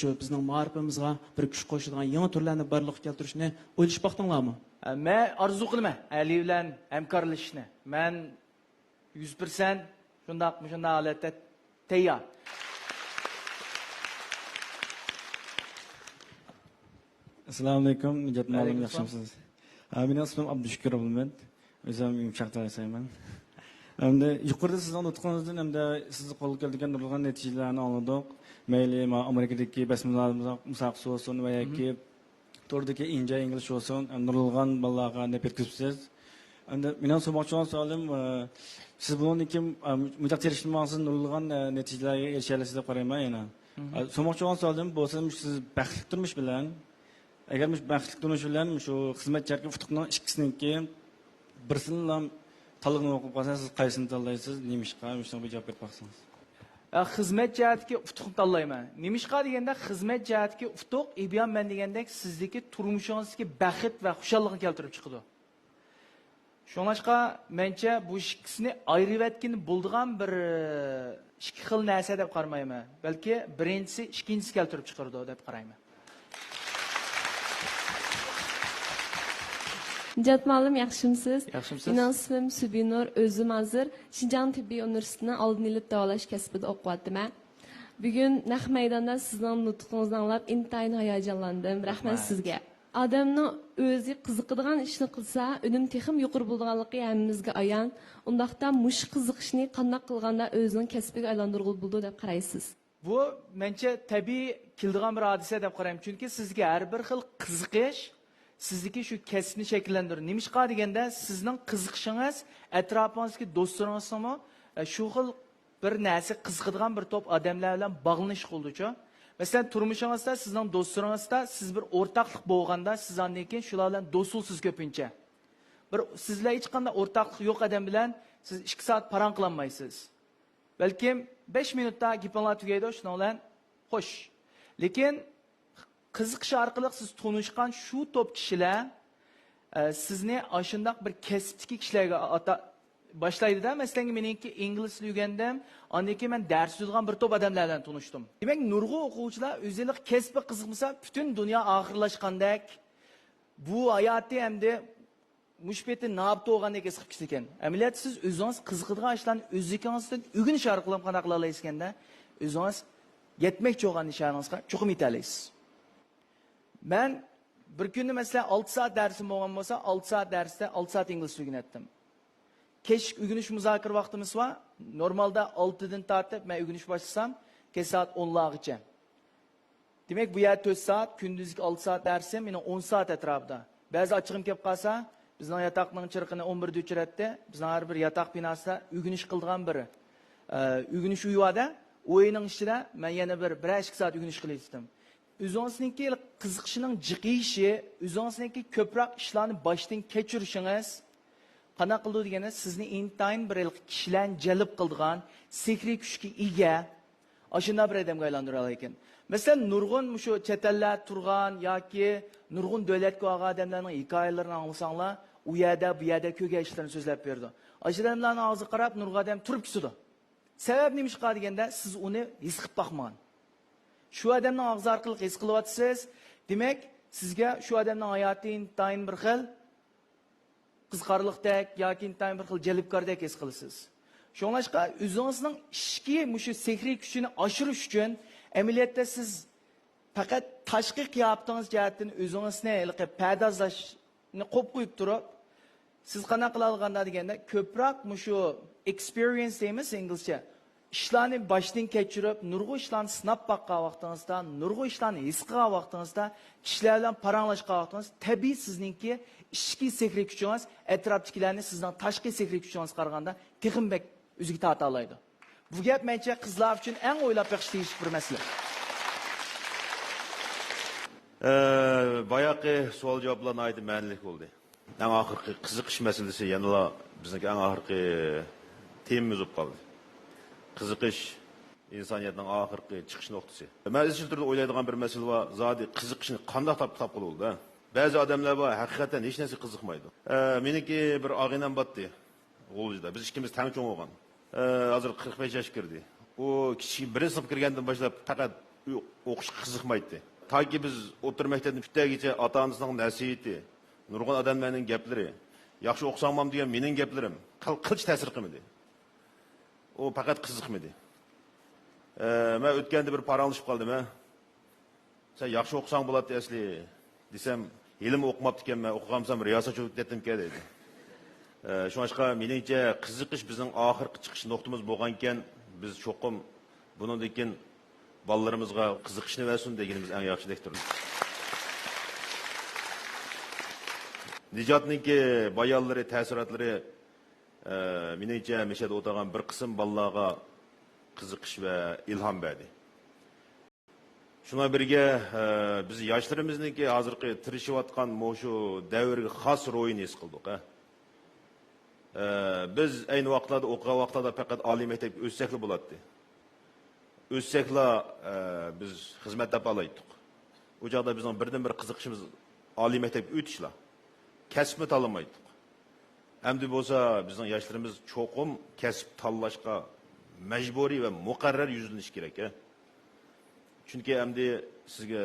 shu bizning ma'rifimizga bir kuch qo'shadigan yangi turlarni barliqqa keltirishni o'ylashmoqdinglarmi? Men orzu qilaman Ali bilan hamkorlashishni. Men 100% shunday holatda tayyor. Assalomu alaykum, Nijat muallim, yaxshimisiz? Mening ismim Abdushukur Abdulmat. O'zim yumshoqda yashayman. Hamda yuqorida sizning nutqingizdan hamda sizni qo'lga keltirgan nurg'un natijalarni oldik. Mayli Amerikadagi basmalarimiz musobaqa olsun va yoki tordagi inja ingliz olsun, nurg'un bolalarga ne yetkazibsiz. Hamda mening so'moqchi bo'lgan savolim, siz bundan keyin mutlaq erishilmasiz nurg'un natijalarga erishalasiz deb qarayman yana. So'moqchi bo'lgan savolim bo'lsa, siz baxtli turmush bilan agar baxtli turmush bilan shu xizmat jarga futuqning ikkisiniki birsini tanlig'ini o'qib qolsangiz, siz qaysini tanlaysiz? Nemishqa shunga bir javob berib qo'ysangiz. Xizmat jihatga utuqni tanlayman. Nemishqa deganda xizmat jihatga utuq, ibyon men degandek sizdagi turmushingizdagi baxt va xushallikni keltirib chiqadi. Shuningcha mencha bu ikkisini ayirib etgan bo'ldigan bir ikki xil narsa deb qaramayman. Balki birinchisi ikkinchisi keltirib chiqardi deb qarayman. Nijat muallim, yaxshimisiz? Yaxshimisiz. Mening ismim Subinur, o'zim hozir Xinjiang tibbiy universitetining oldin ilib davolash kasbida o'qiyapman. Bugun naq maydonda sizning nutqingizni anglab intayin hayajonlandim. Rahmat sizga. Odamning o'zi qiziqadigan ishni qilsa, uning texim yuqori bo'lganligi hammamizga ayon. Undaqda mush qiziqishni qanday qilganda o'zining kasbiga aylantirib bo'ldi deb qaraysiz? Bu mencha tabiiy keladigan bir hodisa deb qarayman. Chunki sizga har bir xil qiziqish sizdagi shu kasbni shakllantiradi. Nemishqa deganda sizning qiziqishingiz atrofingizdagi do'stlaringizmi shu xil bir narsa qiziqadigan bir to'p odamlar bilan bog'lanish qildi-chi. Masalan, turmushingizda sizning do'stlaringizda siz bir o'rtaqlik bo'lganda, siz undan keyin shular bilan do'stsiz ko'pincha. Bir sizlar hech qanday o'rtaqlik yo'q odam bilan siz 2 soat parang qilolmaysiz. Balkim 5 minutda gapinglar tugaydi, shuning bilan xo'sh. Lekin qiziqish orqali siz tanishgan shu to'p kishilar sizni ashundaq bir kasbdagi kishilarga boshlaydi-da. Masalan, meniki ingliz tilini o'rgandim, undan keyin men dars o'tgan bir to'p odamlar bilan tanishdim. Demak, nurg'un o'quvchilar o'zilik kasbga qiziqmasa, butun dunyo oxirlashgandek, bu hayotni hamda mushbeti nabto bo'lgandek his qilib ekan. Amaliyat siz o'zingiz qiziqadigan ishlarni o'zingizdan o'rganish orqali qanday qila olasiz ekanda, o'zingiz yetmoqchi bo'lgan ishlaringizga cho'qim yetalaysiz. Ben bir kunda mesela 6 saat dersim bo'lgan bo'lsa, 6 saat dersda 6 saat ingliz tilini o'rgandim. Kech o'rganish muzokara vaqtimiz var. Normalda 6 dan tortib men o'rganish boshlasam, kech soat 10largacha. Demak, bu yer 4 saat, kunduzgi 6 saat dersim, meni 10 saat atrofida. Ba'zi ochig'im kelib qolsa, bizning yotoqning chirqini 11 da o'chiratdi. Bizning har bir yotoq binosida o'rganish qilgan biri. O'rganish uyi borda, o'yining ichida men yana bir 1-2 soat o'rganish qilaydim. O'zingizniki qiziqishining jiqiyishi, o'zingizniki ko'proq ishlarni boshdan kechirishingiz qana qildi deganda sizni intayin bir kishilarni jalb qildigan, sekri kuchga ega, Aşında bir adamga aylandıralım ekan. Mesela nurgun şu çeteller turgan yoki nurgun devletki ağa adamlarning hikoyalarini anlasanglar, u yerda bu yerda ko'ga ishlarni so'zlab berdi. Ajramlarning og'zi qarab nurg'a odam turib ketdi. Sabab nimishqa deganda siz uni his qilib boqmagan. Shu odamning og'zi orqali his qilyapsiz. Demak, sizga shu odamning hayoti intayin bir xil qiziqarliqdek yoki intayin bir xil jalbkordek his qilasiz. Şoňlaşqa özüňizning ishki mushu sehriy kuchini oshirish uchun amaliyotda siz faqat tashqi qiyofatingiz jihatdan o'zingizni pardozlashni qo'yib qo'yib turib, siz qana qila olganda deganda ko'proq mushu experience deymiz inglizcha. İşlarni boshdan kechirib, nurg'u ishlarni sinab boqqan vaqtingizda, nurg'u ishlarni his qilgan vaqtingizda, kishilar bilan paranglashgan vaqtingiz, tabiiy sizningki ishki sehriy kuchingiz atrofdagilarni sizning tashqi sehriy kuchingiz qaraganda texmbek o'ziga torta oladi. Bu gap mencha qizlar uchun eng o'ylab beqish tegishli bir masala. Bayaqi savol javoblarni aytib ma'nilik bo'ldi. Eng oxirgi qiziqish masalasi yana bizniki eng oxirgi temamiz bo'lib qoldi. Qiziqish insoniyatning oxirgi chiqish nuqtasi. Men izchil turda o'ylaydigan bir masala bor, zodi qiziqishni qanday topib bo'ldi. Ba'zi odamlar bor, haqiqatan hech narsa qiziqmaydi. Meniki bir og'inam botdi. G'o'lida. Biz ikkimiz tang cho'ng bo'lgan. Hozir 45 yoshga kirdi. U kichik birinchi sinf kirgandan boshlab faqat o'qish qiziqmaydi. Toki biz o'tir maktabni bitgacha ota-onasining nasihati, nurg'un odamlarning gaplari, yaxshi o'qisamam degan mening gaplarim qilch ta'sir qilmadi. O faqat qiziqmadi. Men o'tganda bir paranglashib qoldim. Sen yaxshi o'qisang bo'ladi asli desam, ilm o'qimabdi ekanman, o'qigamsam riyosat o'tdim dedi. Şoňaşqa meningcha qiziqish bizning oxirgi chiqish nuqtamiz bo'lgan ekan, biz cho'qim bundan keyin bolalarimizga qiziqishni versin deganimiz eng yaxshidek turdi. Nijotningki bayonlari, ta'sirotlari meningcha meshada o'tirgan bir qism bolalarga qiziqish va ilhom berdi. Shuna birga biz yoshlarimizningki hozirgi tirishayotgan shu davrga xos ro'yini his qildik. Biz ayni vaqtlarda o'qigan vaqtlarda faqat oliy maktabga o'tsakla bo'ladi. O'tsakla biz xizmat topa oldik. O chog'da bizning birdan-bir qiziqishimiz oliy maktabga o'tishlar. Kasbni tanlamaydik. Endi bo'lsa bizning yoshlarimiz cho'qim kasb tanlashga majburiy va muqarrar yuzlanish kerak. Chunki endi sizga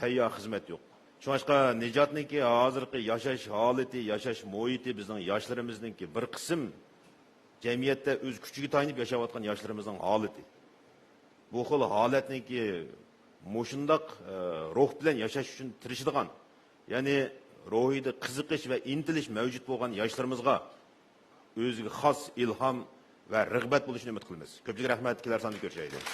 tayyor xizmat yo'q. Şoňaşqa Nijotningki hozirgi yashash holati, yashash muhiti bizning yoshlarimizningki bir qism jamiyatda o'z kuchiga tayanib yashayotgan yoshlarimizning holati. Bu xil holatningki mushundoq ruh bilan yashash uchun tirishadigan, ya'ni ruhida qiziqish va intilish mavjud bo'lgan yoshlarimizga o'ziga xos ilhom va rag'bat bo'lishini umid qilamiz. Ko'pchilik rahmat, kelar sonni ko'rishaylik.